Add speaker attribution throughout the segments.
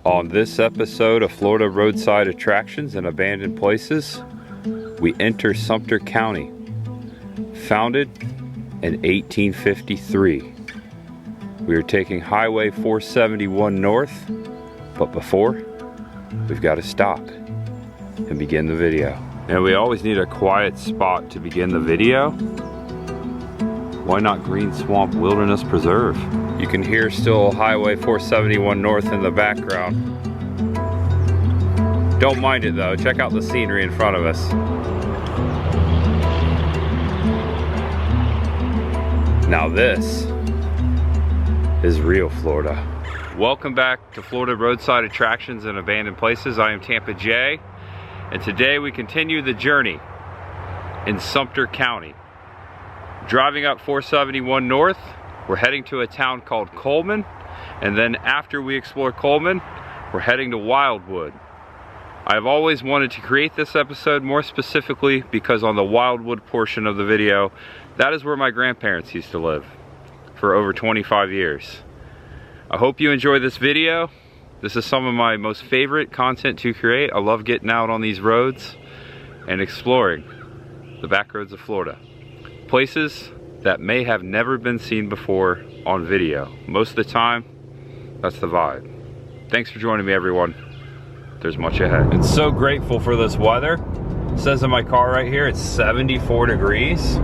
Speaker 1: On this episode of Florida Roadside Attractions and Abandoned Places, we enter Sumter County, founded in 1853. We are taking Highway 471 north, but before, we've got to stop and begin the video. And we always need a quiet spot to begin the video. Why not Green Swamp Wilderness Preserve? You can hear still Highway 471 north in the background. Don't mind it though, check out the scenery in front of us. Now this is real Florida. Welcome back to Florida Roadside Attractions and Abandoned Places. I am Tampa J, and today we continue the journey in Sumter County. Driving up 471 north, we're heading to a town called Coleman, and then after we explore Coleman, we're heading to Wildwood. I've always wanted to create this episode more specifically because on the Wildwood portion of the video, that is where my grandparents used to live for over 25 years. I hope you enjoy this video. This is some of my most favorite content to create. I love getting out on these roads and exploring the back roads of Florida. Places that may have never been seen before on video. Most of the time, that's the vibe. Thanks for joining me, everyone. There's much ahead. And so grateful for this weather. It says in my car right here, it's 74 degrees.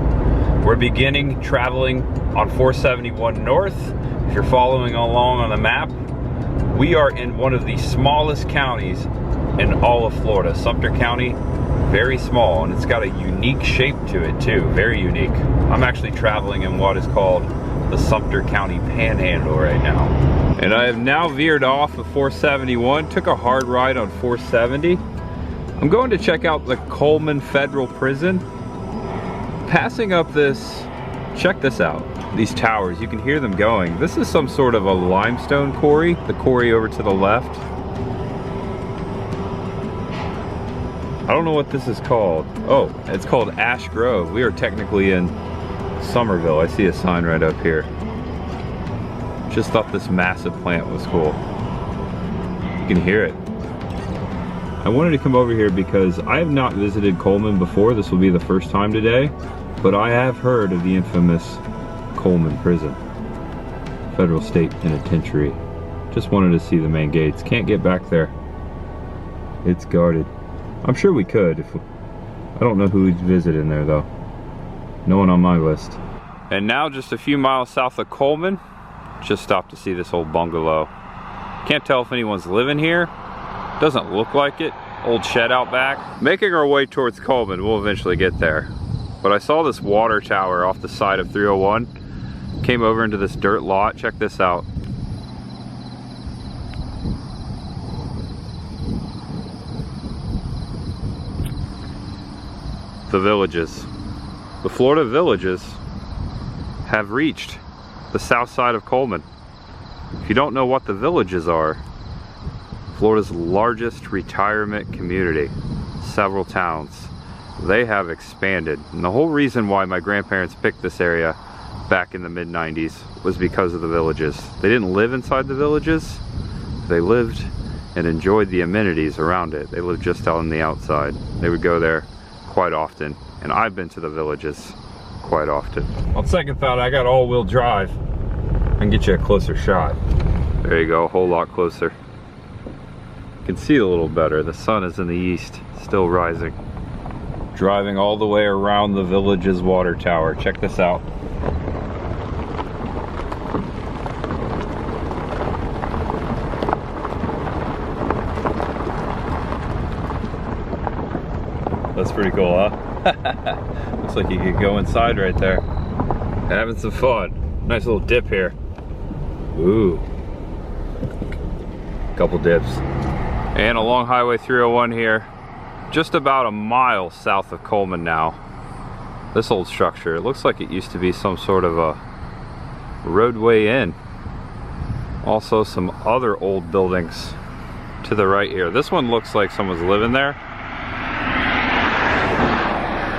Speaker 1: We're beginning traveling on 471 north. If you're following along on the map, we are in one of the smallest counties in all of Florida. Sumter County, very small, and it's got a unique shape to it too, very unique. I'm actually traveling in what is called the Sumter County Panhandle right now. And I have now veered off of 471, took a hard ride on 470. I'm going to check out the Coleman Federal Prison. Passing up this, check this out, these towers, you can hear them going. This is some sort of a limestone quarry, the quarry over to the left. I don't know what this is called. Oh, it's called Ash Grove. We are technically in Somerville. I see a sign right up here. Just thought this massive plant was cool. You can hear it. I wanted to come over here because I have not visited Coleman before. This will be the first time today, but I have heard of the infamous Coleman Prison, Federal State Penitentiary. Just wanted to see the main gates. Can't get back there. It's guarded. I'm sure we could. I don't know who's visiting there though. No one on my list. And now just a few miles south of Coleman, just stopped to see this old bungalow. Can't tell if anyone's living here. Doesn't look like it. Old shed out back. Making our way towards Coleman, we'll eventually get there. But I saw this water tower off the side of 301. Came over into this dirt lot. Check this out. The villages. The Florida villages have reached the south side of Coleman. If you don't know what the villages are, Florida's largest retirement community, several towns. They have expanded. And the whole reason why my grandparents picked this area back in the mid-90s was because of the villages. They didn't live inside the villages. They lived and enjoyed the amenities around it. They lived just on the outside. They would go there quite often, and I've been to the villages quite often. On second thought, I got all-wheel drive. I can get you a closer shot. There you go, a whole lot closer. You can see a little better. The sun is in the east, still rising. Driving all the way around the village's water tower. Check this out. That's pretty cool, huh? Looks like you could go inside right there. Having some fun. Nice little dip here. Ooh. Couple dips. And along Highway 301 here, just about a mile south of Coleman now. This old structure, it looks like it used to be some sort of a roadway in. Also some other old buildings to the right here. This one looks like someone's living there.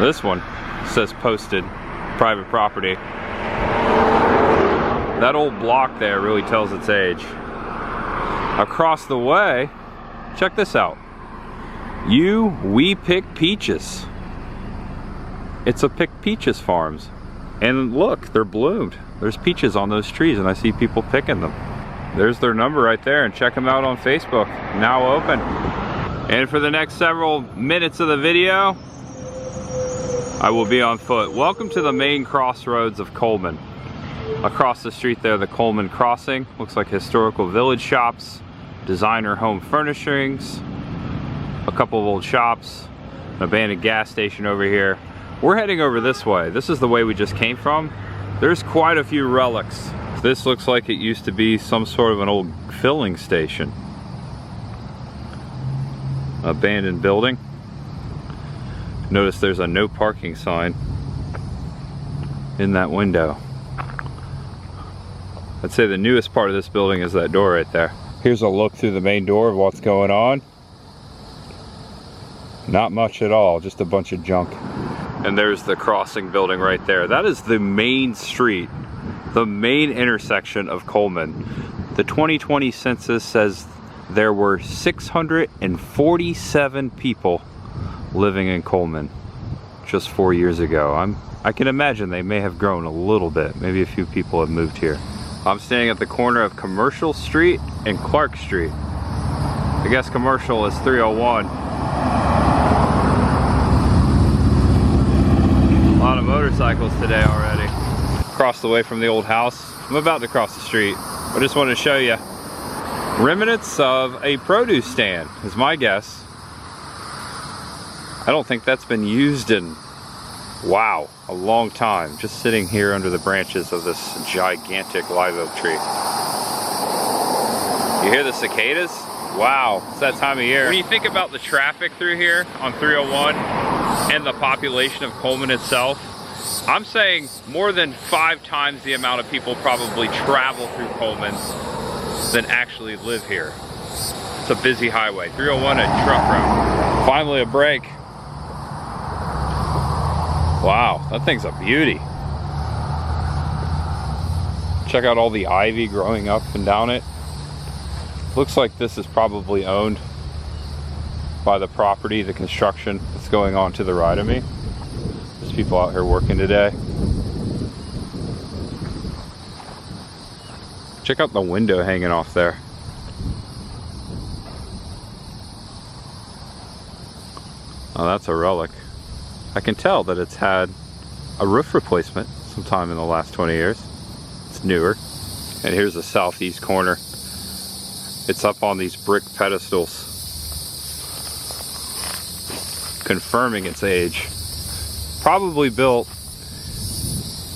Speaker 1: This one says posted private property. That old block there really tells its age. Across the way, check this out. We Pick Peaches. It's a Pick Peaches Farms. And look, they're bloomed. There's peaches on those trees and I see people picking them. There's their number right there, and check them out on Facebook. Now open. And for the next several minutes of the video, I will be on foot. Welcome to the main crossroads of Coleman. Across the street there, the Coleman Crossing. Looks like historical village shops, designer home furnishings, a couple of old shops, an abandoned gas station over here. We're heading over this way. This is the way we just came from. There's quite a few relics. This looks like it used to be some sort of an old filling station. Abandoned building. Notice there's a no parking sign in that window. I'd say the newest part of this building is that door right there. Here's a look through the main door of what's going on. Not much at all, just a bunch of junk. And there's the crossing building right there. That is the main street, the main intersection of Coleman. The 2020 census says there were 647 people living in Coleman just 4 years ago. I can imagine they may have grown a little bit. Maybe a few people have moved here. I'm standing at the corner of Commercial Street and Clark Street. I guess Commercial is 301. A lot of motorcycles today already. Across the way from the old house. I'm about to cross the street. I just wanted to show you remnants of a produce stand is my guess. I don't think that's been used in, wow, a long time. Just sitting here under the branches of this gigantic live oak tree. You hear the cicadas? Wow, it's that time of year. When you think about the traffic through here on 301 and the population of Coleman itself, I'm saying more than 5 times the amount of people probably travel through Coleman than actually live here. It's a busy highway. 301 a truck route. Finally a break. Wow, that thing's a beauty. Check out all the ivy growing up and down it. Looks like this is probably owned by the property, the construction that's going on to the right of me. There's people out here working today. Check out the window hanging off there. Oh, that's a relic. I can tell that it's had a roof replacement sometime in the last 20 years. It's newer. And here's the southeast corner. It's up on these brick pedestals, confirming its age. Probably built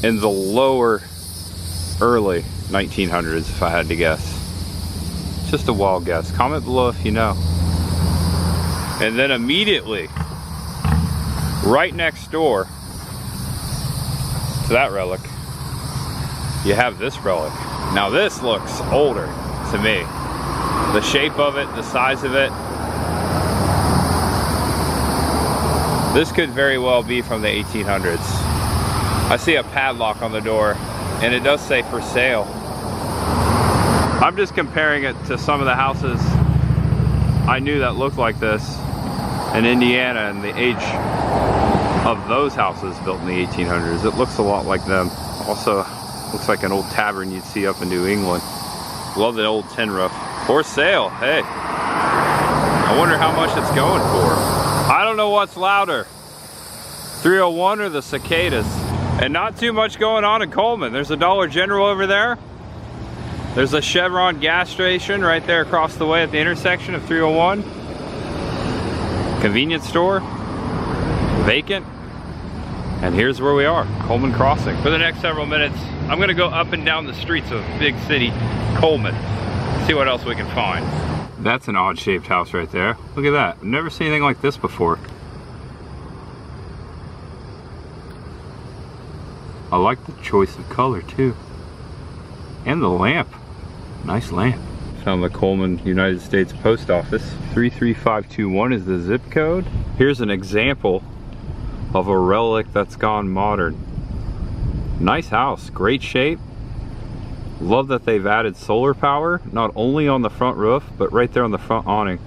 Speaker 1: in the lower early 1900s, if I had to guess. Just a wild guess. Comment below if you know. And then immediately, right next door to that relic, you have this relic. Now this looks older to me. The shape of it, the size of it. This could very well be from the 1800s. I see a padlock on the door and it does say for sale. I'm just comparing it to some of the houses I knew that looked like this in Indiana and the age of those houses built in the 1800s. It looks a lot like them. Also looks like an old tavern you'd see up in New England. Love the old tin roof. For sale, hey. I wonder how much it's going for. I don't know what's louder, 301 or the cicadas. And not too much going on in Coleman. There's a Dollar General over there. There's a Chevron gas station right there across the way at the intersection of 301. Convenience store, vacant. And here's where we are, Coleman Crossing. For the next several minutes, I'm gonna go up and down the streets of big city Coleman. See what else we can find. That's an odd shaped house right there. Look at that. I've never seen anything like this before. I like the choice of color too. And the lamp. Nice lamp. Found the Coleman United States Post Office. 33521 is the zip code. Here's an example of a relic that's gone modern. Nice house, great shape. Love that they've added solar power, not only on the front roof, but right there on the front awning.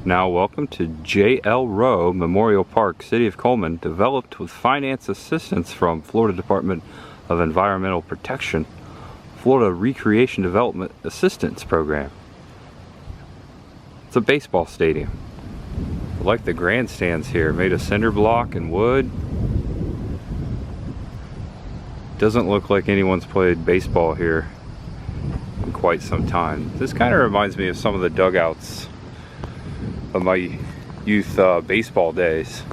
Speaker 1: Now welcome to J.L. Rowe Memorial Park, City of Coleman, developed with finance assistance from Florida Department of Environmental Protection, Florida Recreation Development Assistance Program. It's a baseball stadium. I like the grandstands here, made of cinder block and wood. Doesn't look like anyone's played baseball here in quite some time. This kind of reminds me of some of the dugouts of my youth baseball days.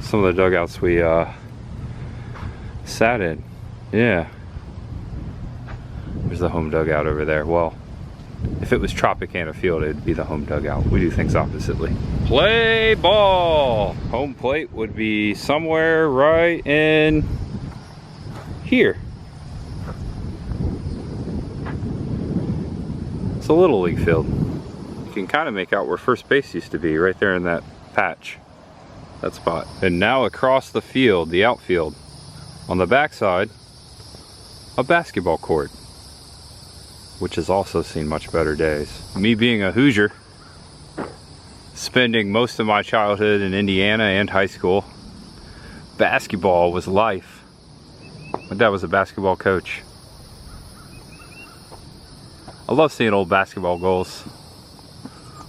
Speaker 1: Some of the dugouts we sat in. Yeah. There's the home dugout over there. Well, if it was Tropicana Field, it'd be the home dugout. We do things oppositely. Play ball! Home plate would be somewhere right in here. It's a little league field. You can kind of make out where first base used to be, right there in that patch, that spot. And now across the field, the outfield, on the backside, a basketball court, which has also seen much better days. Me being a Hoosier, spending most of my childhood in Indiana and high school, basketball was life. My dad was a basketball coach. I love seeing old basketball goals.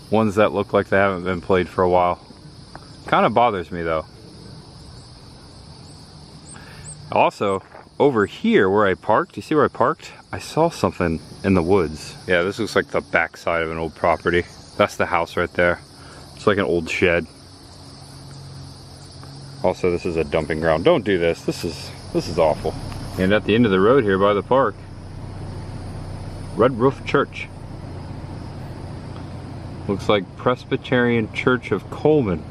Speaker 1: Ones that look like they haven't been played for a while. Kind of bothers me though. Also, over here where I parked, you see where I parked? I saw something in the woods. Yeah, this looks like the backside of an old property. That's the house right there. It's like an old shed. Also, this is a dumping ground. Don't do this. This is awful. And at the end of the road here by the park, Red Roof Church. Looks like Presbyterian Church of Coleman.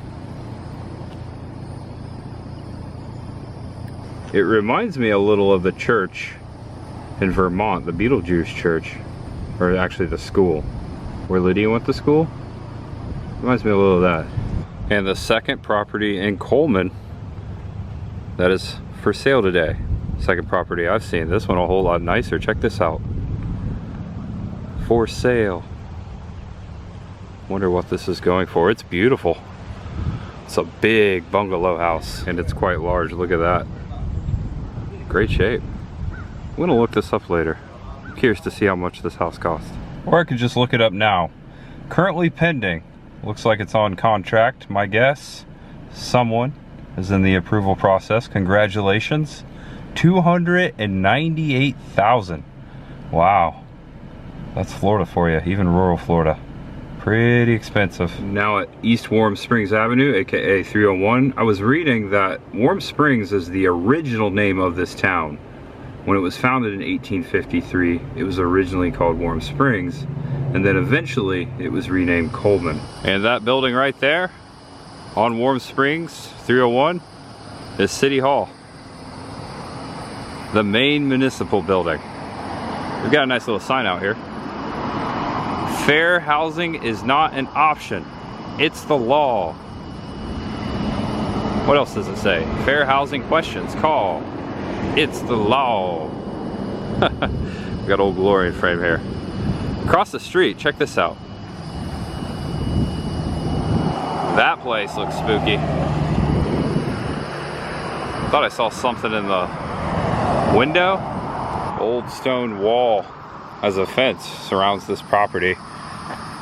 Speaker 1: It reminds me a little of the church in Vermont, the Beetlejuice Church, or actually the school where Lydia went to school. Reminds me a little of that. And the second property in Coleman that is for sale today. Second property I've seen. This one a whole lot nicer. Check this out. For sale. Wonder what this is going for. It's beautiful. It's a big bungalow house and it's quite large. Look at that. Great shape. I'm gonna look this up later. I'm curious to see how much this house costs. Or I could just look it up now. Currently pending. Looks like it's on contract. My guess, someone is in the approval process. Congratulations. $298,000. Wow. That's Florida for you, even rural Florida. Pretty expensive. Now at East Warm Springs Avenue, aka 301, I was reading that Warm Springs is the original name of this town. When it was founded in 1853, it was originally called Warm Springs, and then eventually it was renamed Coleman. And that building right there on Warm Springs 301 is City Hall, the main municipal building. We've got a nice little sign out here. Fair housing is not an option, it's the law. What else does it say? Fair housing questions, call. It's the law. We got old Glory in frame here. Across the street, check this out. That place looks spooky. Thought I saw something in the window. Old stone wall as a fence surrounds this property.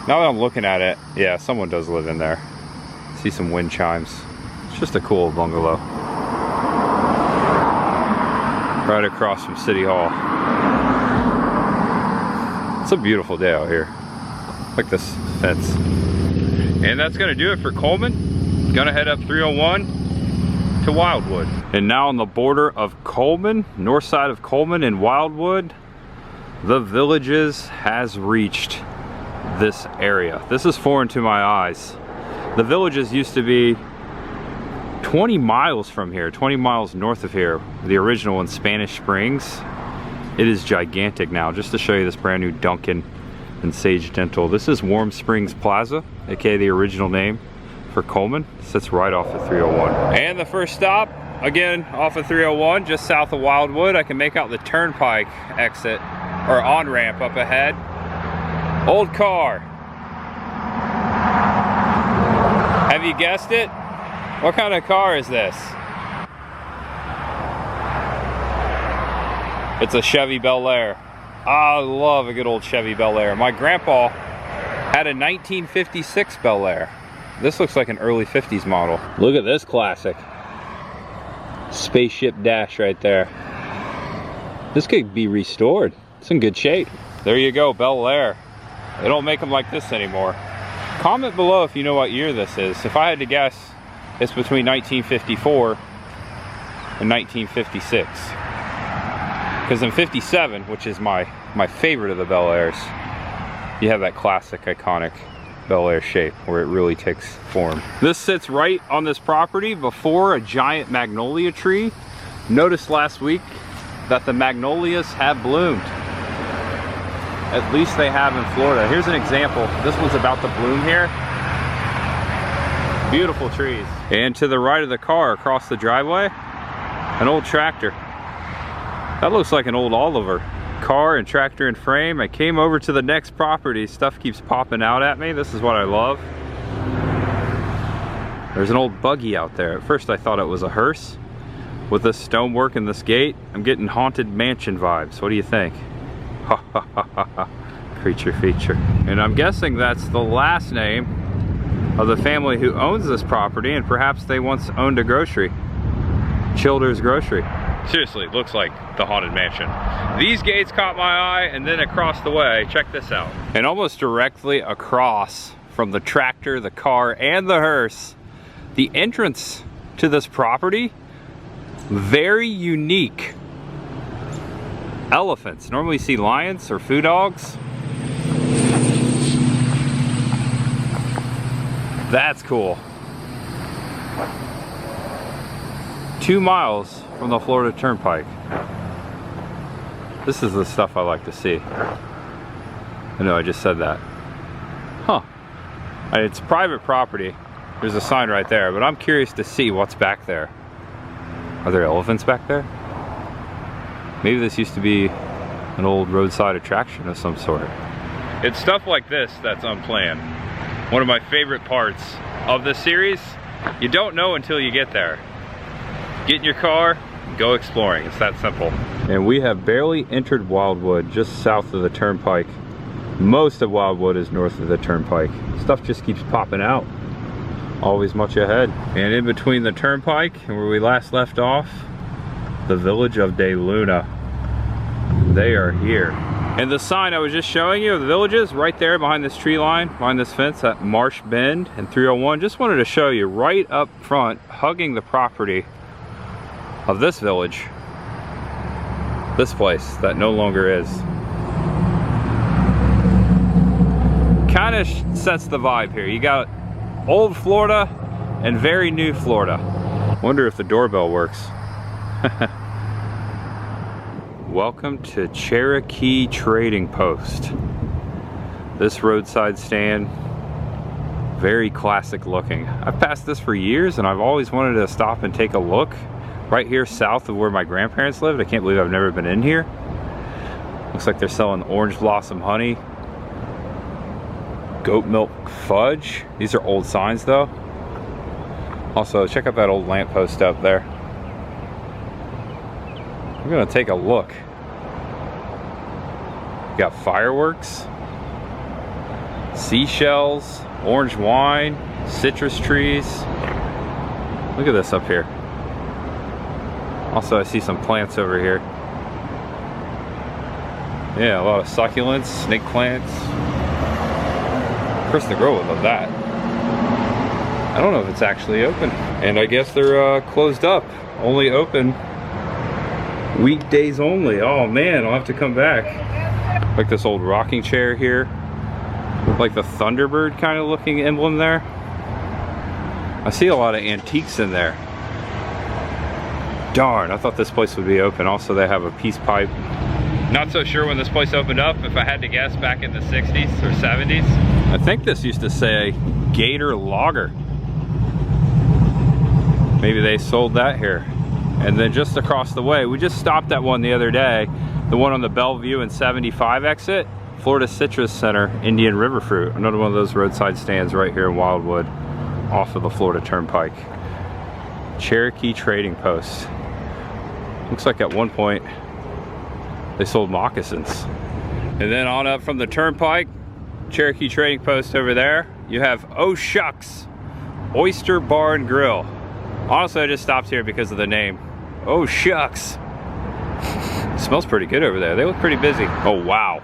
Speaker 1: Now that I'm looking at it, yeah, someone does live in there. See some wind chimes. It's just a cool bungalow. Right across from City Hall. It's a beautiful day out here. Like this fence. And that's gonna do it for Coleman. Gonna head up 301 to Wildwood. And now on the border of Coleman, north side of Coleman and Wildwood, the Villages has reached this area. This is foreign to my eyes. The Villages used to be 20 miles from here, 20 miles north of here. The original in Spanish Springs. It is gigantic now. Just to show you this brand new Dunkin' and Sage Dental. This is Warm Springs Plaza, aka the original name for Coleman. It sits right off of 301. And the first stop, again, off of 301, just south of Wildwood. I can make out the turnpike exit, or on-ramp up ahead. Old car. Have you guessed it? What kind of car is this? It's a Chevy Bel Air. I love a good old Chevy Bel Air. My grandpa had a 1956 Bel Air. This looks like an early 50s model. Look at this classic. Spaceship dash right there. This could be restored. It's in good shape. There you go, Bel Air. They don't make them like this anymore. Comment below if you know what year this is. If I had to guess, it's between 1954 and 1956. Because in 57, which is my favorite of the Bel Airs, you have that classic, iconic Bel Air shape where it really takes form. This sits right on this property before a giant magnolia tree. Noticed last week that the magnolias have bloomed. At least they have in Florida. Here's an example. This one's about to bloom here. Beautiful trees. And to the right of the car, across the driveway, an old tractor. That looks like an old Oliver. Car and tractor and frame. I came over to the next property. Stuff keeps popping out at me. This is what I love. There's an old buggy out there. At first I thought it was a hearse. With this stonework and this gate, I'm getting haunted mansion vibes. What do you think? Ha ha ha ha ha. Creature feature. And I'm guessing that's the last name of the family who owns this property, and perhaps they once owned a grocery. Childers Grocery. Seriously, looks like the Haunted Mansion. These gates caught my eye, and then across the way, check this out. And almost directly across from the tractor, the car, and the hearse, the entrance to this property, very unique. Elephants. Normally you see lions or food dogs. That's cool. 2 miles from the Florida Turnpike. This is the stuff I like to see. I know I just said that. Huh. It's private property. There's a sign right there, but I'm curious to see what's back there. Are there elephants back there? Maybe this used to be an old roadside attraction of some sort. It's stuff like this that's unplanned. One of my favorite parts of this series. You don't know until you get there. Get in your car, go exploring. It's that simple. And we have barely entered Wildwood, just south of the turnpike. Most of Wildwood is north of the turnpike. Stuff just keeps popping out. Always much ahead. And in between the turnpike and where we last left off, the village of De Luna. They are here. And the sign I was just showing you of the villages, right there behind this tree line, behind this fence at Marsh Bend and 301. Just wanted to show you right up front, hugging the property of this village, this place that no longer is. Kind of sets the vibe here. You got old Florida and very new Florida. Wonder if the doorbell works. Welcome to Cherokee Trading Post. This roadside stand, very classic looking. I've passed this for years and I've always wanted to stop and take a look. Right here south of where my grandparents lived. I can't believe I've never been in here. Looks like they're selling orange blossom honey, goat milk fudge. These are old signs though. Also, check out that old lamppost up there. I'm gonna take a look. You got fireworks, seashells, orange wine, citrus trees. Look at this up here. Also, I see some plants over here. Yeah, a lot of succulents, snake plants. Chris the Grower would love that. I don't know if it's actually open. And I guess they're closed up. Only open weekdays only. Oh man, I'll have to come back. Like this old rocking chair here. Like the Thunderbird kind of looking emblem there. I see a lot of antiques in there. Darn, I thought this place would be open. Also, they have a peace pipe. Not so sure when this place opened up. If I had to guess, back in the 60s or 70s. I think this used to say Gator Lager. Maybe they sold that here. And then just across the way, we just stopped at one the other day, the one on the Bellevue and 75 exit, Florida Citrus Center, Indian River Fruit. Another one of those roadside stands right here in Wildwood, off of the Florida Turnpike. Cherokee Trading Post. Looks like at one point they sold moccasins. And then on up from the Turnpike, Cherokee Trading Post over there, you have Oh Shucks Oyster Bar and Grill. Honestly, I just stopped here because of the name. Oh Shucks. It smells pretty good over there. They look pretty busy. Oh wow.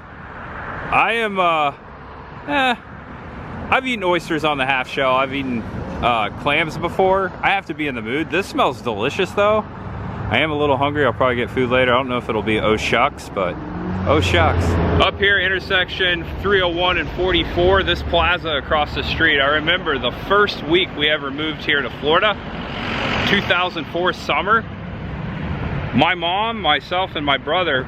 Speaker 1: I am I've eaten oysters on the half shell. I've eaten clams before. I have to be in the mood. This smells delicious though. I am a little hungry. I'll probably get food later. I don't know if it'll be Oh Shucks, but oh shucks. Up here, intersection 301 and 44, this plaza across the street. I remember the first week we ever moved here to Florida, 2004 summer. My mom, myself, and my brother,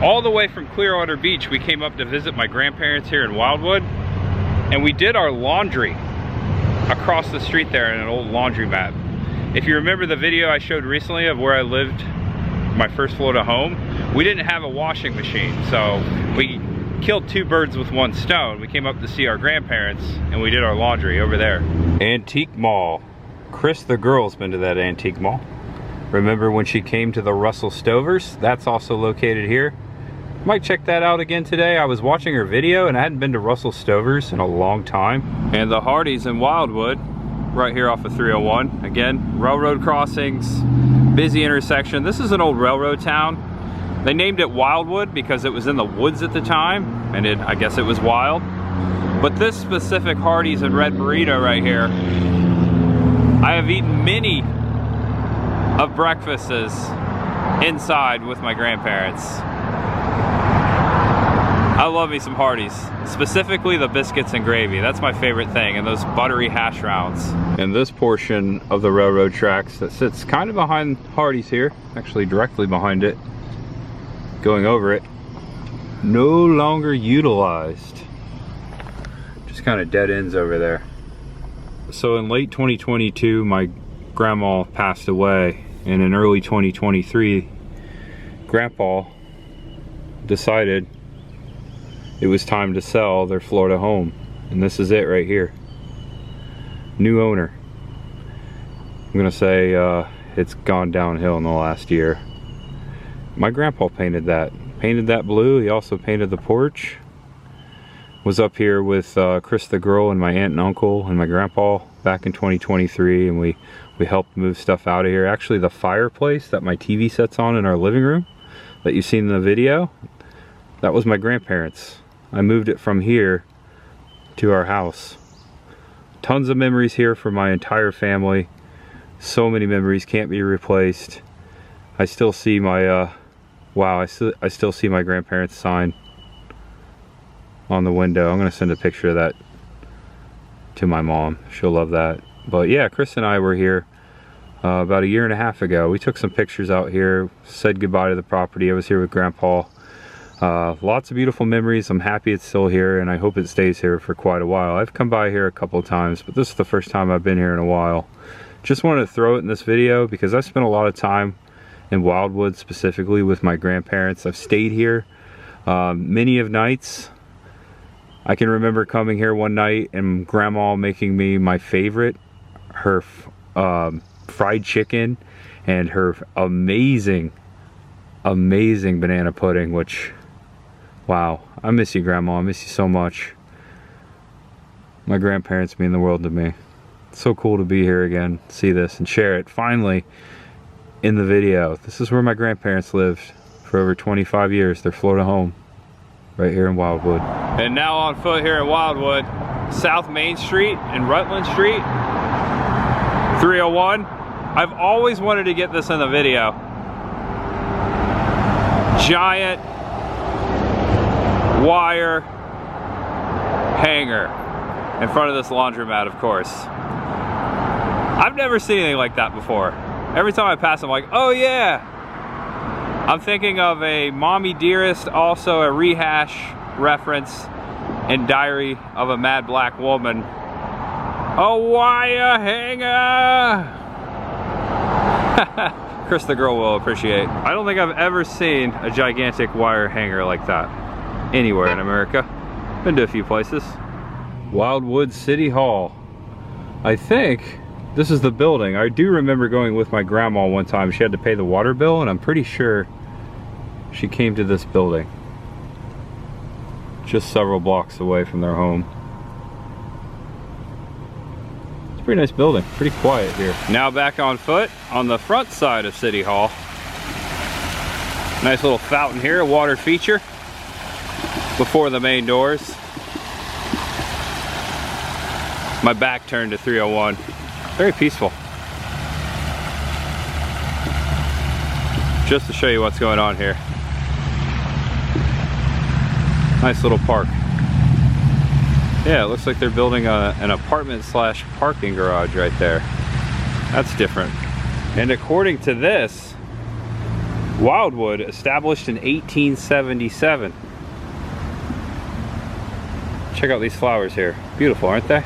Speaker 1: all the way from Clearwater Beach, we came up to visit my grandparents here in Wildwood, and we did our laundry across the street there in an old laundromat. If you remember the video I showed recently of where I lived, my first Florida home, we didn't have a washing machine, so we killed two birds with one stone. We came up to see our grandparents and we did our laundry over there. Antique Mall. Chris the girl's been to that antique mall. Remember when she came to the Russel Stovers? That's also located here. Might check that out again today. I was watching her video and I hadn't been to Russel Stovers in a long time. And the Hardee's in Wildwood, right here off of 301. Again, railroad crossings, busy intersection. This is an old railroad town. They named it Wildwood because it was in the woods at the time, and I guess it was wild. But this specific Hardee's and Red Burrito right here, I have eaten many of breakfasts inside with my grandparents. I love me some Hardee's, specifically the biscuits and gravy. That's my favorite thing, and those buttery hash browns. And this portion of the railroad tracks that sits kind of behind Hardee's here, actually directly behind it, going over it, no longer utilized. Just kind of dead ends over there. So in late 2022, my grandma passed away, and in early 2023, Grandpa decided it was time to sell their Florida home, and this is it right here. New owner. I'm gonna say it's gone downhill in the last year. My grandpa painted that blue. He also painted the porch. Was up here with Chris the girl and my aunt and uncle and my grandpa back in 2023, and we helped move stuff out of here. Actually, the fireplace that my TV sets on in our living room that you've seen in the video, that was my grandparents'. I moved it from here to our house. Tons of memories here for my entire family. So many memories, can't be replaced. I still see my, wow, I still see my grandparents' sign on the window. I'm gonna send a picture of that to my mom. She'll love that. But yeah, Chris and I were here about a year and a half ago. We took some pictures out here, said goodbye to the property. I was here with Grandpa. Lots of beautiful memories. I'm happy it's still here, and I hope it stays here for quite a while. I've come by here a couple of times, but this is the first time I've been here in a while. Just wanted to throw it in this video because I spent a lot of time in Wildwood, specifically with my grandparents. I've stayed here many of nights. I can remember coming here one night and Grandma making me my favorite, her fried chicken and her amazing banana pudding, which, wow, I miss you, Grandma. I miss you so much. My grandparents mean the world to me. It's so cool to be here again, see this and share it finally in the video. This is where my grandparents lived for over 25 years, their Florida home, right here in Wildwood. And now on foot here in Wildwood, South Main Street and Rutland Street, 301. I've always wanted to get this in the video. Giant wire hanger in front of this laundromat, of course. I've never seen anything like that before. Every time I pass, I'm like, oh yeah. I'm thinking of a Mommy Dearest, also a rehash reference in Diary of a Mad Black Woman. A wire hanger! Chris the girl will appreciate. I don't think I've ever seen a gigantic wire hanger like that anywhere in America. Been to a few places. Wildwood City Hall. I think this is the building. I do remember going with my grandma one time. She had to pay the water bill, and I'm pretty sure she came to this building. Just several blocks away from their home. It's a pretty nice building, pretty quiet here. Now back on foot on the front side of City Hall. Nice little fountain here, a water feature before the main doors. My back turned to 301. Very peaceful. Just to show you what's going on here. Nice little park. Yeah, it looks like they're building an apartment slash parking garage right there. That's different. And according to this, Wildwood established in 1877. Check out these flowers here. Beautiful, aren't they?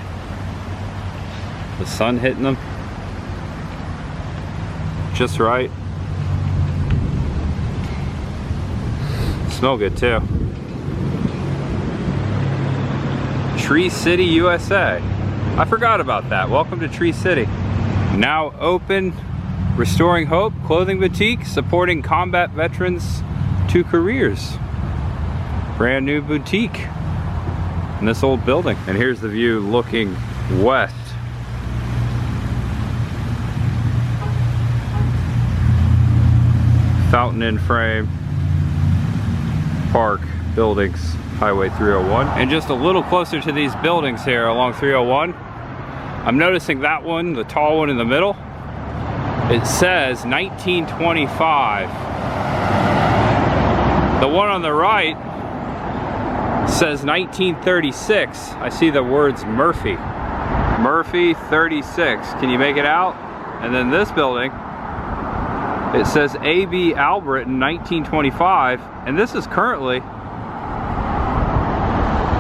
Speaker 1: The sun hitting them just right. Smell good too. Tree City, USA. I forgot about that. Welcome to Tree City. Now open, restoring hope, clothing boutique, supporting combat veterans to careers. Brand new boutique in this old building. And here's the view looking west. Fountain in frame, park, buildings, Highway 301. And just a little closer to these buildings here along 301, I'm noticing that one, the tall one in the middle, it says 1925. The one on the right says 1936. I see the words Murphy. Murphy 36. Can you make it out? And then this building, it says A.B. Albritton 1925, and this is currently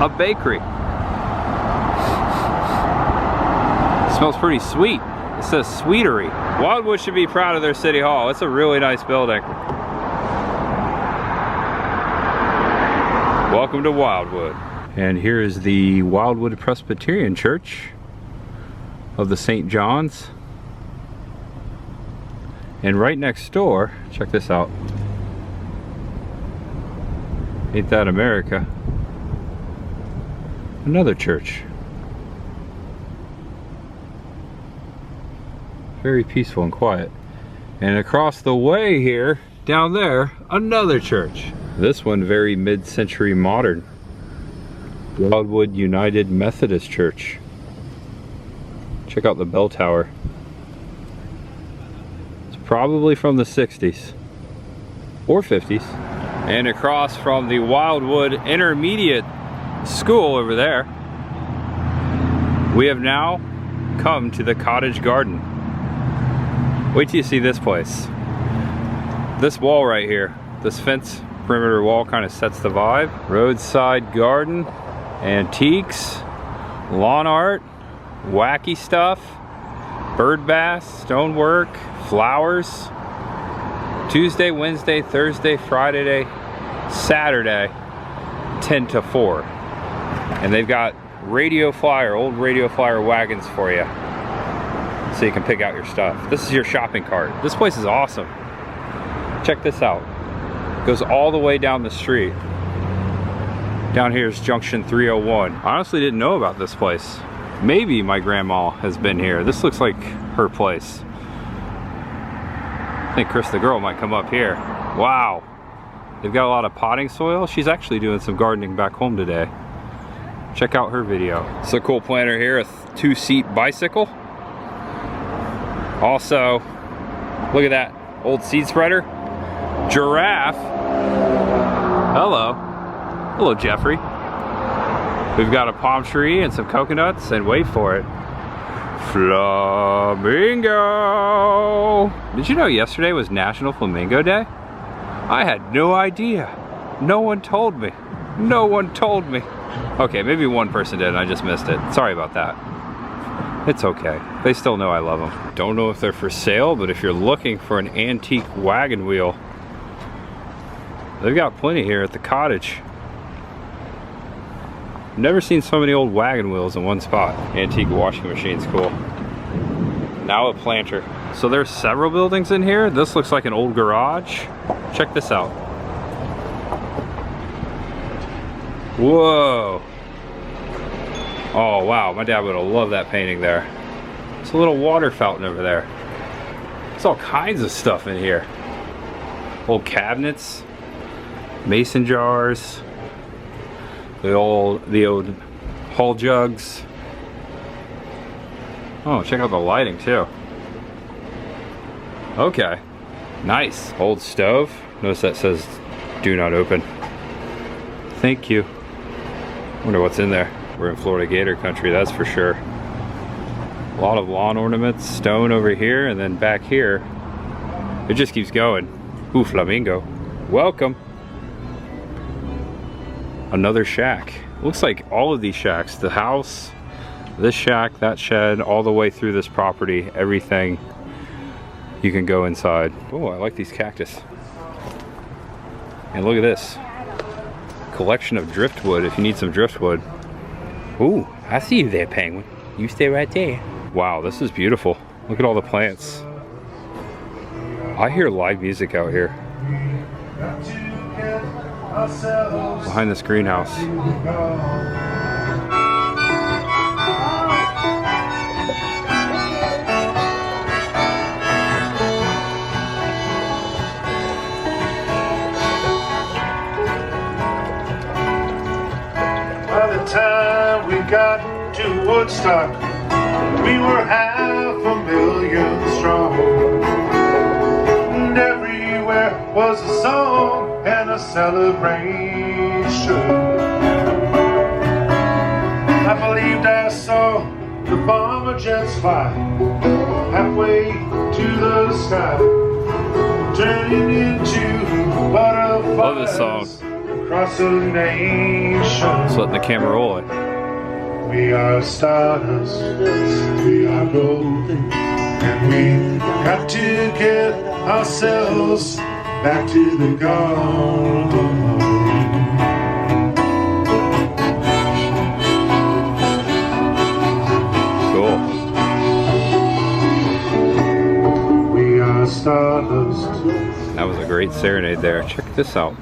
Speaker 1: a bakery. It smells pretty sweet. It says Sweetery. Wildwood should be proud of their city hall. It's a really nice building. Welcome to Wildwood. And here is the Wildwood Presbyterian Church of the St. John's. And right next door, check this out. Ain't that America? Another church. Very peaceful and quiet. And across the way here, down there, another church. This one very mid-century modern. Wildwood United Methodist Church. Check out the bell tower. Probably from the 60s or 50s. And across from the Wildwood Intermediate School over there, we have now come to the Cottage Garden. Wait till you see this place. This wall right here, this fence perimeter wall kind of sets the vibe. Roadside garden, antiques, lawn art, wacky stuff, bird baths, stonework, flowers. Tuesday, Wednesday, Thursday, Friday, Saturday, 10 to 4. And they've got radio flyer, old radio flyer wagons for you, so you can pick out your stuff. This is your shopping cart. This place is awesome. Check this out. It goes all the way down the street. Down here is Junction 301. I honestly didn't know about this place. Maybe my grandma has been here. This looks like her place. I think Chris the girl might come up here. Wow. They've got a lot of potting soil. She's actually doing some gardening back home today. Check out her video. It's a cool planter here, a 2-seat bicycle. Also, look at that old seed spreader. Giraffe. Hello. Hello, Jeffrey. We've got a palm tree and some coconuts, and wait for it. Flamingo! Did you know yesterday was National Flamingo Day? I had no idea. No one told me. No one told me. Okay, maybe one person did and I just missed it. Sorry about that. It's okay. They still know I love them. Don't know if they're for sale, but if you're looking for an antique wagon wheel, they've got plenty here at the cottage. Never seen so many old wagon wheels in one spot. Antique washing machine's cool. Now a planter. So there's several buildings in here. This looks like an old garage. Check this out. Whoa. Oh wow, my dad would have loved that painting there. It's a little water fountain over there. There's all kinds of stuff in here. Old cabinets, mason jars, the old hull jugs. Oh, check out the lighting too. Okay, nice. Old stove. Notice that says do not open. Thank you. Wonder what's in there. We're in Florida Gator country, that's for sure. A lot of lawn ornaments, stone over here, and then back here, it just keeps going. Ooh, flamingo. Welcome. Another shack. Looks like all of these shacks, the house, this shack, that shed, all the way through this property, everything, you can go inside. Oh, I like these cactus. And look at this. Collection of driftwood if you need some driftwood. Ooh, I see you there, penguin. You stay right there. Wow, this is beautiful. Look at all the plants. I hear live music out here. Behind this greenhouse.
Speaker 2: By the time we got to Woodstock, we were 500,000 strong. And everywhere was a song and a celebration. I believed I saw the bomber jets fly halfway to the sky, turning into butterflies.
Speaker 1: Love this song.
Speaker 2: Across the nation.
Speaker 1: Just letting the camera roll it.
Speaker 2: We are stardust, we are gold, and we got to get ourselves back to the garden.
Speaker 1: Cool.
Speaker 2: We are stardust.
Speaker 1: That was a great serenade there. Check this out.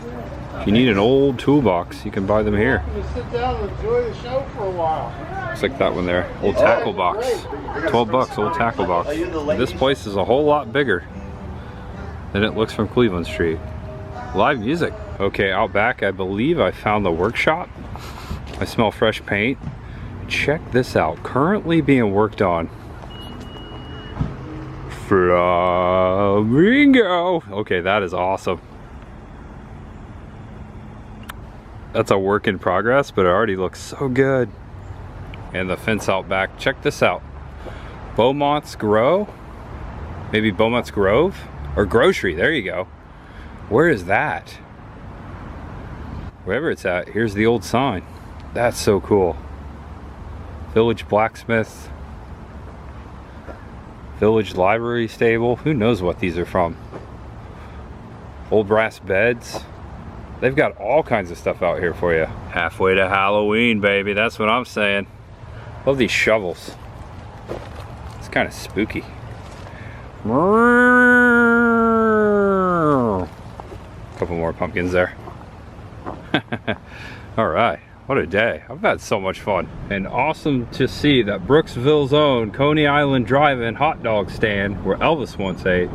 Speaker 1: If you need an old toolbox, you can buy them here.
Speaker 2: Sit down and enjoy the show for a while.
Speaker 1: Looks like that one there. Old tackle box. 12 bucks, old tackle box. This place is a whole lot bigger than it looks from Cleveland Street. Live music. Okay, out back, I believe I found the workshop. I smell fresh paint. Check this out. Currently being worked on. Flamingo. Okay, that is awesome. That's a work in progress, but it already looks so good. And the fence out back, check this out. Beaumont's Grow, maybe Beaumont's Grove, or Grocery, there you go. Where is that? Wherever it's at, here's the old sign. That's so cool. Village Blacksmith, Village Library Stable, who knows what these are from. Old brass beds. They've got all kinds of stuff out here for you. Halfway to Halloween, baby. That's what I'm saying. Love these shovels. It's kind of spooky. Couple more pumpkins there. All right, what a day. I've had so much fun. And awesome to see that Brooksville's own Coney Island Drive-In hot dog stand, where Elvis once ate,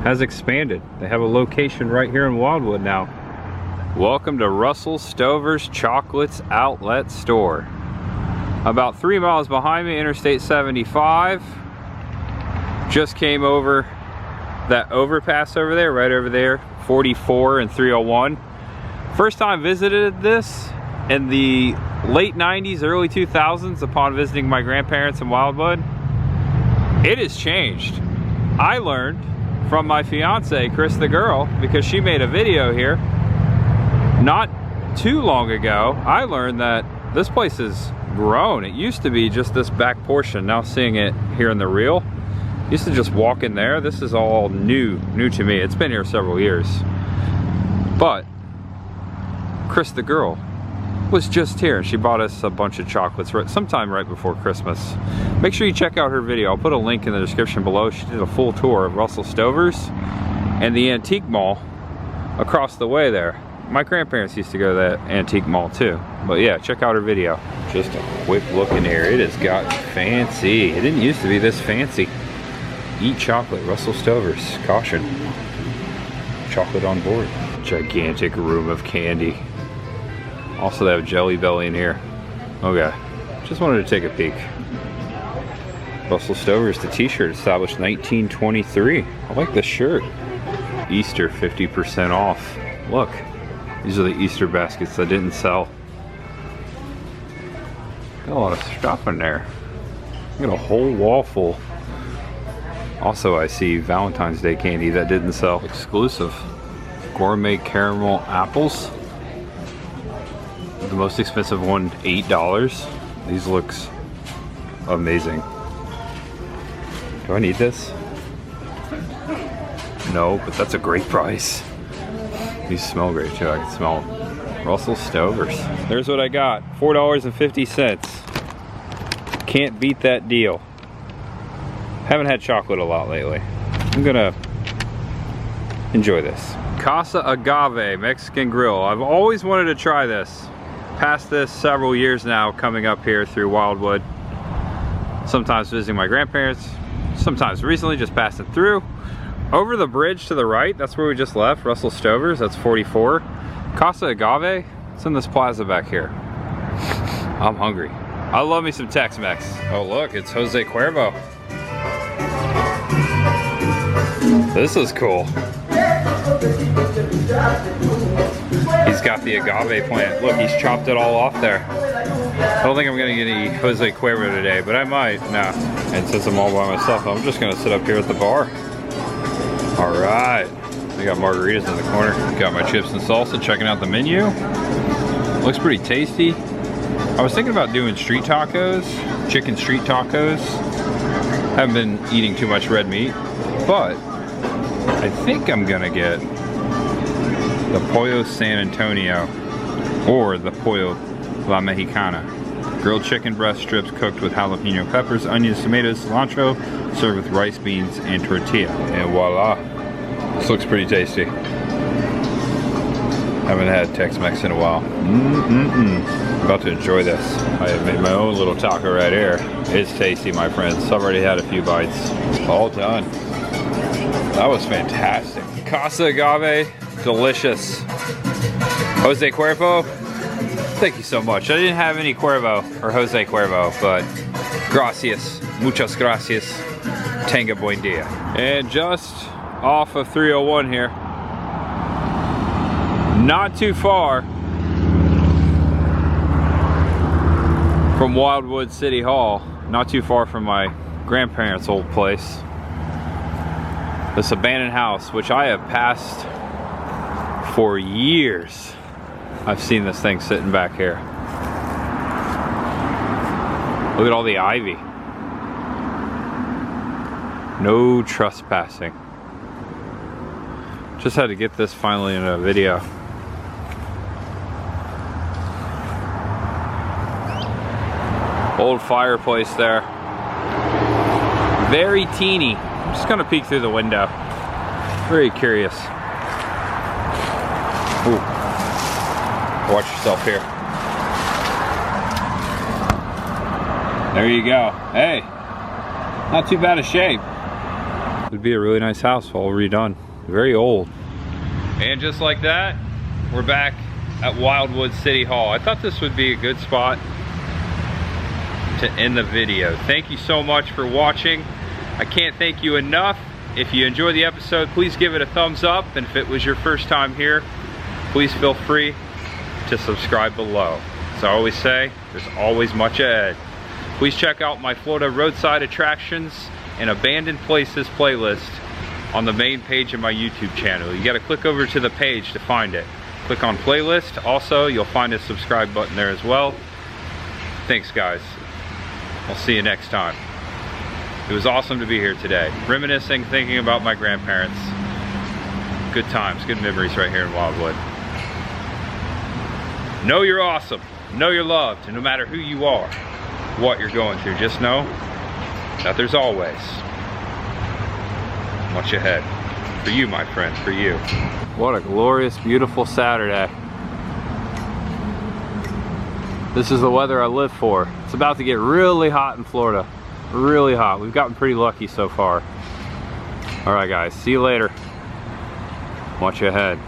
Speaker 1: has expanded. They have a location right here in Wildwood now. Welcome to Russell Stover's Chocolates Outlet Store. About 3 miles behind me, Interstate 75. Just came over that overpass over there, right over there, 44 and 301. First time visited this in the late 90s, early 2000s upon visiting my grandparents in Wildwood. It has changed. I learned from my fiance, Chris the girl, because she made a video here. Not too long ago, I learned that this place has grown. It used to be just this back portion. Now seeing it here in the reel, used to just walk in there. This is all new to me. It's been here several years. But Chris the girl was just here and she bought us a bunch of chocolates sometime right before Christmas. Make sure you check out her video. I'll put a link in the description below. She did a full tour of Russell Stover's and the antique mall across the way there. My grandparents used to go to that antique mall too. But yeah, check out her video. Just a quick look in here. It has got fancy. It didn't used to be this fancy. Eat chocolate, Russell Stover's. Caution. Chocolate on board. Gigantic room of candy. Also they have Jelly Belly in here. Okay, just wanted to take a peek. Russell Stover's, the t-shirt, established 1923. I like this shirt. Easter 50% off. Look, these are the Easter baskets that didn't sell. Got a lot of stuff in there. Got a whole wall full. Also I see Valentine's Day candy that didn't sell. Exclusive. Gourmet caramel apples. The most expensive one, $8. These looks amazing. Do I need this? No, but that's a great price. These smell great too. I can smell Russell Stover's. There's what I got, $4.50. Can't beat that deal. Haven't had chocolate a lot lately. I'm gonna enjoy this. Casa Agave Mexican Grill. I've always wanted to try this. Past this several years now, coming up here through Wildwood. Sometimes visiting my grandparents, sometimes recently just passing through. Over the bridge to the right, that's where we just left, Russell Stover's, that's 44. Casa Agave, it's in this plaza back here. I'm hungry. I love me some Tex-Mex. Oh look, it's Jose Cuervo. This is cool. He's got the agave plant. Look, he's chopped it all off there. I don't think I'm gonna get any Jose Cuervo today, but I might. Nah. And since I'm all by myself, I'm just gonna sit up here at the bar. All right. I got margaritas in the corner. Got my chips and salsa, checking out the menu. Looks pretty tasty. I was thinking about doing street tacos, chicken street tacos. Haven't been eating too much red meat, but I think I'm gonna get the Pollo San Antonio or the Pollo La Mexicana. Grilled chicken breast strips cooked with jalapeno peppers, onions, tomatoes, cilantro, served with rice, beans, and tortilla. And voila. This looks pretty tasty. Haven't had Tex-Mex in a while. About to enjoy this. I have made my own little taco right here. It's tasty, my friends. I've already had a few bites. All done. That was fantastic. Casa Agave, delicious. Jose Cuervo, thank you so much. I didn't have any Cuervo or Jose Cuervo, but gracias, muchas gracias, tenga buen dia. And just off of 301 here, not too far from Wildwood City Hall, not too far from my grandparents' old place. This abandoned house, which I have passed for years. I've seen this thing sitting back here. Look at all the ivy. No trespassing. Just had to get this finally in a video. Old fireplace there. Very teeny. I'm just gonna peek through the window. Very curious. Ooh. Watch yourself here. There you go. Hey, not too bad a shape. Would be a really nice house all redone. Very old. And just like that, we're back at Wildwood City Hall. I thought this would be a good spot to end the video. Thank you so much for watching. I can't thank you enough. If you enjoyed the episode, please give it a thumbs up. And if it was your first time here, please feel free to subscribe below. As I always say, there's always much ahead. Please check out my Florida roadside attractions and abandoned places playlist on the main page of my YouTube channel. You gotta click over to the page to find it. Click on playlist. Also, you'll find a subscribe button there as well. Thanks, guys. I'll see you next time. It was awesome to be here today. Reminiscing, thinking about my grandparents. Good times, good memories right here in Wildwood. Know you're awesome. Know you're loved. And no matter who you are, what you're going through, just know that there's always much ahead. For you, my friend, for you. What a glorious, beautiful Saturday. This is the weather I live for. It's about to get really hot in Florida. Really hot. We've gotten pretty lucky so far. All right, guys, see you later. Watch ahead.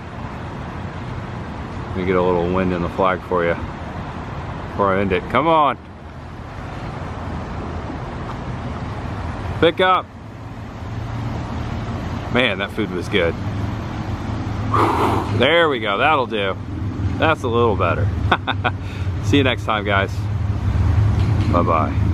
Speaker 1: Let me get a little wind in the flag for you before I end it. Come on. Pick up. Man, that food was good. There we go, that'll do. That's a little better. See you next time, guys. Bye-bye.